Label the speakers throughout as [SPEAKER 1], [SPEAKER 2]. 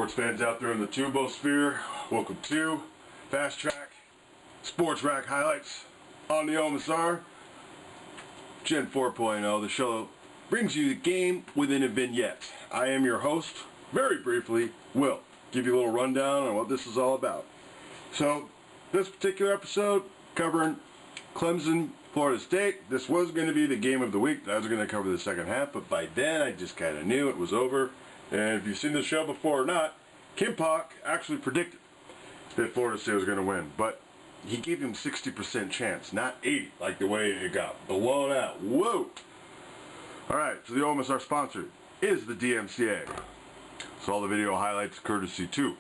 [SPEAKER 1] Sports fans out there in the Tubosphere, welcome to Fast Track Sports Rack Highlights on the OMSR Gen 4.0. The show brings you the game within a vignette. I am your host, very briefly, Will. Give you a little rundown on what this is all about. So, this particular episode, covering Clemson, Florida State. This was going to be the game of the week. I was going to cover the second half, but by then I just kind of knew it was over. And if you've seen the show before or not, Kim Pock actually predicted that Florida State was going to win. But he gave him 60% chance, not 80, like the way it got blown out. Whoa! Alright, so the OMSR sponsor is the DMCA. So all the video highlights courtesy to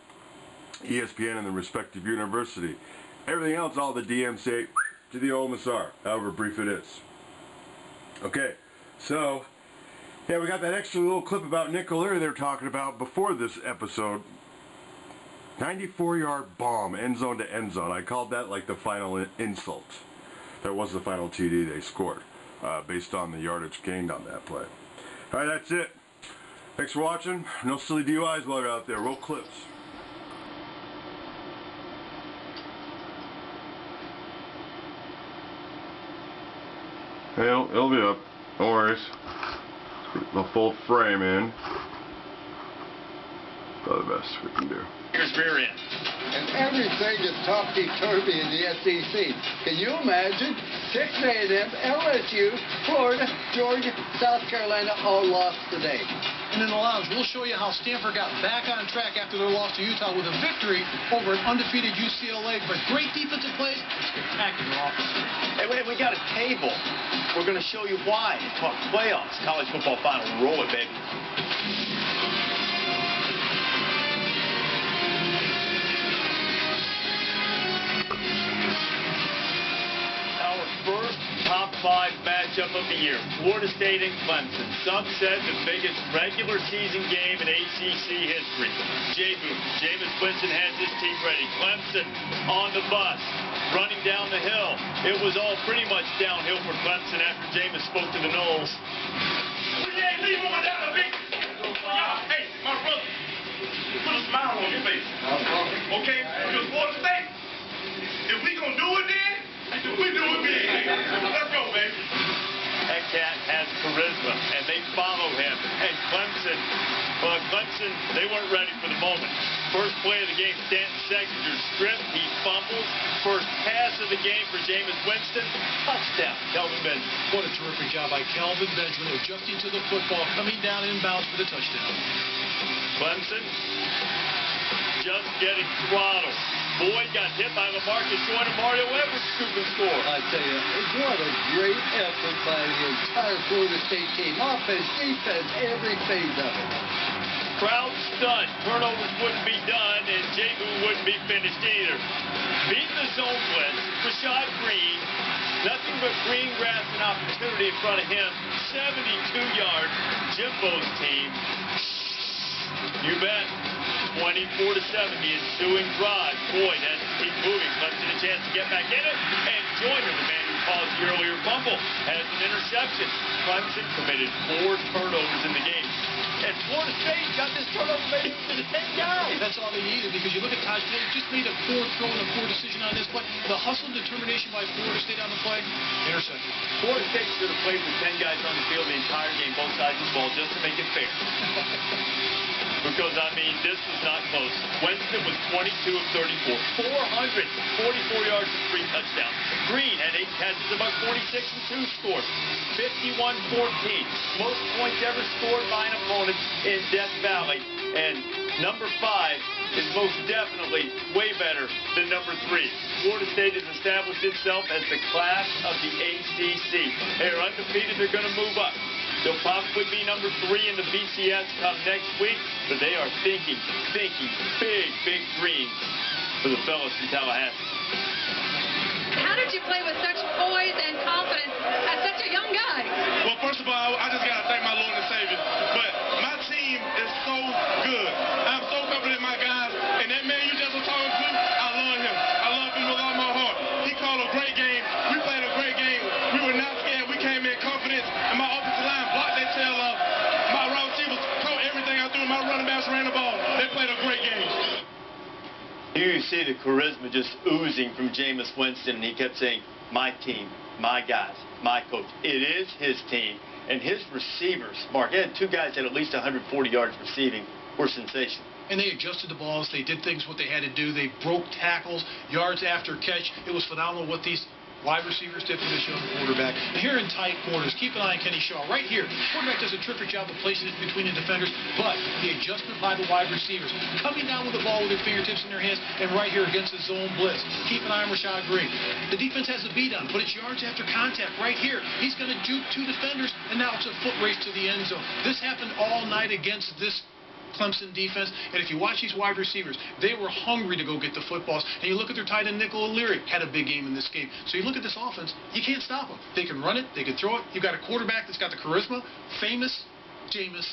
[SPEAKER 1] ESPN and the respective university. Everything else, all the DMCA to the OMSR, however brief it is. Okay, so yeah, we got that extra little clip about Nick O'Leary they were talking about before this episode. 94-yard bomb, end zone to end zone. I called that like the final insult. That was the final TD they scored, based on the yardage gained on that play. Alright, that's it. Thanks for watching. No silly DUIs while you're out there. Roll clips.
[SPEAKER 2] Hey, it'll be up. No worries. The full frame in. Probably the best we can do.
[SPEAKER 3] Here's rear end.
[SPEAKER 4] And everything is topsy-turvy in the SEC. Can you imagine? Texas A&M, LSU, Florida, Georgia, South Carolina all lost today.
[SPEAKER 5] And in the lounge, we'll show you how Stanford got back on track after their loss to Utah with a victory over an undefeated UCLA. But great defensive plays, spectacular offense.
[SPEAKER 3] Hey, we got a table. We're going to show you why. Talk playoffs, college football final. Roll it, baby. Our first top 5 matchup of the year, Florida State and Clemson. Some said the biggest regular season game in ACC history. Jameis Winston has his team ready. Clemson on the bus, running down the hill. It was all pretty much downhill for Clemson after Jameis spoke to the NOLES. We ain't leaving without a big... Hey, my brother, put a smile on your face. Okay? Because Florida State, if we gonna do it then, we do it big. Let's go, baby. That cat has charisma, and they follow him. And Clemson, they weren't ready for the moment. First play of the game, Stanton Seconder stripped, he fumbles. First pass of the game for Jameis Winston, touchdown, Kelvin Benjamin.
[SPEAKER 5] What a terrific job by Kelvin Benjamin, adjusting to the football, coming down inbounds for the touchdown.
[SPEAKER 3] Clemson just getting throttled. Boyd got hit by LaMarcus Joyner. Mario Edwards scoop and score.
[SPEAKER 4] I tell you, what a great effort by the entire Florida State team. Offense, defense, every phase of it.
[SPEAKER 3] Crowd stunned. Turnovers wouldn't be done, and Jabu wouldn't be finished either. Beating the zone blitz, Rashad Green, nothing but green grass and opportunity in front of him. 72 yards. Jimbo's team. You bet. 24-7, the ensuing drive. Boyd has to keep moving. Clemson a chance to get back in it. And Joyner, the man who caused the earlier fumble, has an interception. Clemson committed 4 turnovers in the game. And Florida State got this turnover made to the 10 guys.
[SPEAKER 5] That's all they needed, because you look at Taj Tate, just made a poor throw and a poor decision on this play. The hustle and determination by Florida State on the play, interception.
[SPEAKER 3] Florida State should have played with 10 guys on the field the entire game, both sides of the ball, just to make it fair. Because, I mean, this was not close. Winston was 22 of 34. 444 yards and 3 touchdowns. Green had 8 catches, about 46 and 2 scores. 51-14. Most points ever scored by an opponent in Death Valley. And number 5 is most definitely way better than number 3. Florida State has established itself as the class of the ACC. They're undefeated. They're going to move up. They'll probably be number 3 in the BCS come next week, but they are thinking big dreams for the fellas in Tallahassee.
[SPEAKER 6] How did you play with such poise and confidence as such a young guy?
[SPEAKER 7] Well, first of all, I just got to thank my Lord and Savior. But my team is so good. I'm so confident in my guys. And that man you just were talking to, I love him. I love him with all my heart. He called a great game. We played a great game. We were not scared. We came in confidence. And my offensive line blocked their tail off. My wide receivers caught everything I threw. My running backs ran the ball. They played a great
[SPEAKER 3] You see the charisma just oozing from Jameis Winston, and he kept saying, my team, my guys, my coach. It is his team. And his receivers, Mark, he had two guys at least 140 yards receiving, were sensational.
[SPEAKER 5] And they adjusted the balls. They did things what they had to do. They broke tackles, yards after catch. It was phenomenal what these wide receivers did for this young quarterback. And here in tight quarters, keep an eye on Kenny Shaw. Right here, the quarterback does a terrific job of placing it between the defenders, but the adjustment by the wide receivers, coming down with the ball with their fingertips in their hands, and right here against the zone blitz. Keep an eye on Rashad Green. The defense has the beat on him, but it's yards after contact right here. He's going to juke two defenders, and now it's a foot race to the end zone. This happened all night against this Clemson defense, and if you watch these wide receivers, they were hungry to go get the footballs. And you look at their tight end Nickel O'Leary, had a big game in this game. So you look at this offense, you can't stop them. They can run it, they can throw it. You've got a quarterback that's got the charisma, famous Jameis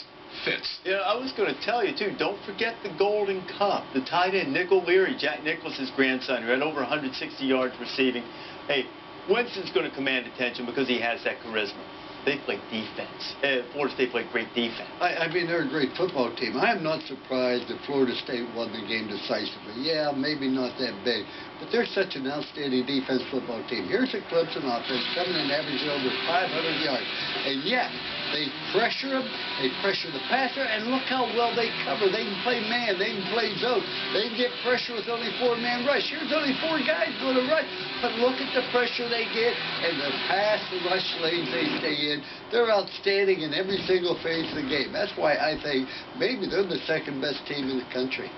[SPEAKER 5] Fitz.
[SPEAKER 3] Yeah, I was going to tell you, too, don't forget the Golden Cup. The tight end Nickel O'Leary, Jack Nicklaus's grandson, who had over 160 yards receiving. Hey, Winston's going to command attention because he has that charisma. They play defense. Florida State played great defense.
[SPEAKER 4] I mean, they're a great football team. I am not surprised that Florida State won the game decisively. Yeah, maybe not that big, but they're such an outstanding defense football team. Here's a Clemson offense coming in averaging over 500 yards, and yet they pressure him, they pressure the passer, and look how well they cover. They can play man, they can play zone, they can get pressure with only four-man rush. Here's only four guys going to rush, but look at the pressure they get and the pass and rush lanes they stay in. They're outstanding in every single phase of the game. That's why I think maybe they're the second best team in the country.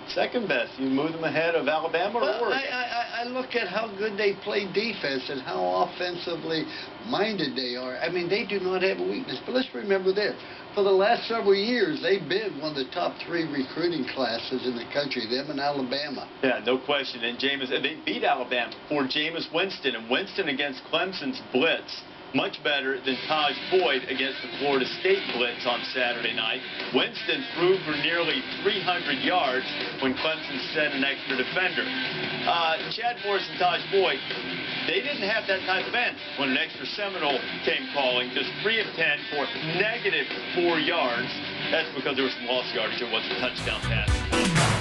[SPEAKER 3] Second best. You move them ahead of Alabama or
[SPEAKER 4] Well,
[SPEAKER 3] Oregon?
[SPEAKER 4] I look at how good they play defense and how offensively minded they are. I mean, they do not have a weakness. But let's remember this. For the last several years, they've been one of the top 3 recruiting classes in the country, them and Alabama.
[SPEAKER 3] Yeah, no question. And Jameis, they beat Alabama for Jameis Winston. And Winston against Clemson's blitz, much better than Taj Boyd against the Florida State blitz on Saturday night. Winston threw for nearly 300 yards when Clemson sent an extra defender. Chad Morris and Taj Boyd, they didn't have that type of end when an extra Seminole came calling. Just 3 of 10 for -4 yards. That's because there was some lost yardage. It wasn't a touchdown pass.